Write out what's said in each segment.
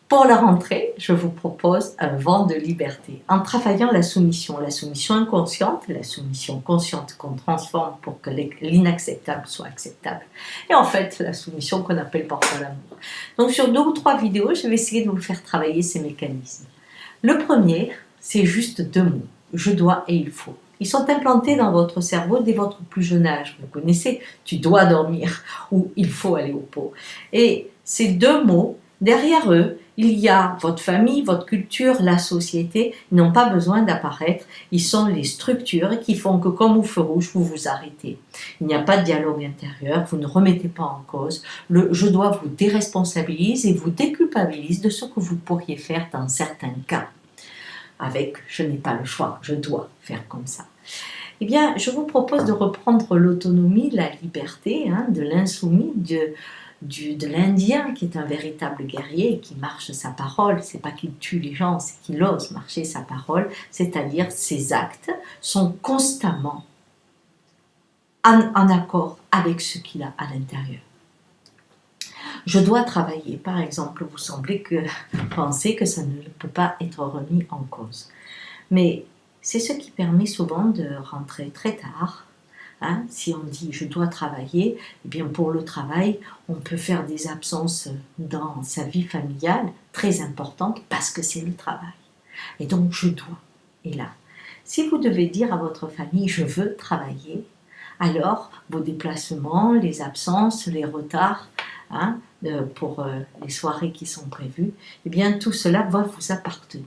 Pour la rentrée, je vous propose un vent de liberté en travaillant la soumission inconsciente, la soumission consciente qu'on transforme pour que l'inacceptable soit acceptable, et en fait la soumission qu'on appelle parfois l'amour. Donc sur 2 ou 3 vidéos, je vais essayer de vous faire travailler ces mécanismes. Le premier, c'est juste 2 mots, je dois et il faut. Ils sont implantés dans votre cerveau dès votre plus jeune âge. Vous connaissez, tu dois dormir ou il faut aller au pot. Et ces 2 mots, derrière eux, il y a votre famille, votre culture, la société. Ils n'ont pas besoin d'apparaître. Ils sont les structures qui font que, comme au feu rouge, vous vous arrêtez. Il n'y a pas de dialogue intérieur. Vous ne remettez pas en cause. Le « je dois » vous déresponsabilise et vous déculpabilise de ce que vous pourriez faire dans certains cas. Avec « je n'ai pas le choix, je dois faire comme ça ». Eh bien, je vous propose de reprendre l'autonomie, la liberté, de l'insoumis, de l'Indien qui est un véritable guerrier et qui marche sa parole. C'est pas qu'il tue les gens, c'est qu'il ose marcher sa parole, c'est-à-dire ses actes sont constamment en accord avec ce qu'il a à l'intérieur. Je dois travailler, par exemple, vous semblez penser que ça ne peut pas être remis en cause. Mais c'est ce qui permet souvent de rentrer très tard. Si on dit « je dois travailler », eh bien pour le travail, on peut faire des absences dans sa vie familiale très importantes parce que c'est le travail. Et donc « je dois ». Et là, si vous devez dire à votre famille « je veux travailler », alors vos déplacements, les absences, les retards pour les soirées qui sont prévues, eh bien tout cela va vous appartenir.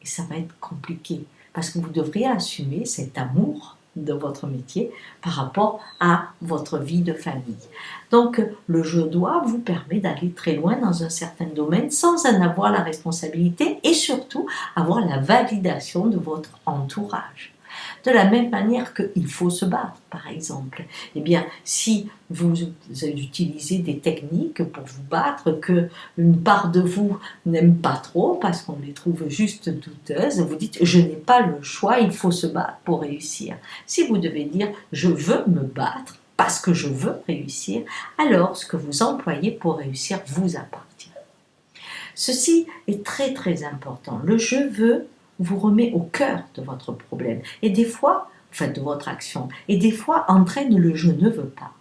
Et ça va être compliqué parce que vous devriez assumer cet amour de votre métier par rapport à votre vie de famille. Donc le « je dois » vous permet d'aller très loin dans un certain domaine sans en avoir la responsabilité et surtout avoir la validation de votre entourage. De la même manière qu'il faut se battre, par exemple. Eh bien, si vous utilisez des techniques pour vous battre, qu'une part de vous n'aime pas trop, parce qu'on les trouve juste douteuses, vous dites « je n'ai pas le choix, il faut se battre pour réussir ». Si vous devez dire « je veux me battre parce que je veux réussir », alors ce que vous employez pour réussir vous appartient. Ceci est très très important. Le « je veux » vous remet au cœur de votre problème et des fois, de votre action, et des fois entraîne le « je ne veux pas ».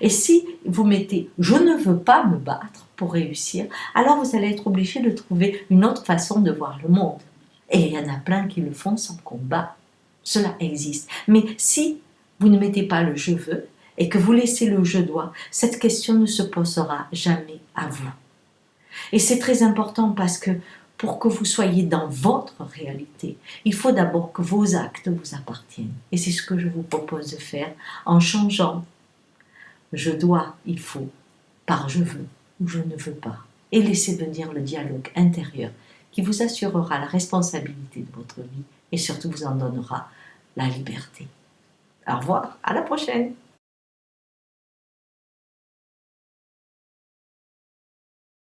Et si vous mettez « je ne veux pas me battre pour réussir », alors vous allez être obligé de trouver une autre façon de voir le monde. Et il y en a plein qui le font sans combat. Cela existe. Mais si vous ne mettez pas le « je veux » et que vous laissez le « je dois », cette question ne se posera jamais à vous. Et c'est très important parce que pour que vous soyez dans votre réalité, il faut d'abord que vos actes vous appartiennent. Et c'est ce que je vous propose de faire en changeant « je dois »,« il faut » par « je veux » ou « je ne veux pas ». Et laissez venir le dialogue intérieur qui vous assurera la responsabilité de votre vie et surtout vous en donnera la liberté. Au revoir, à la prochaine.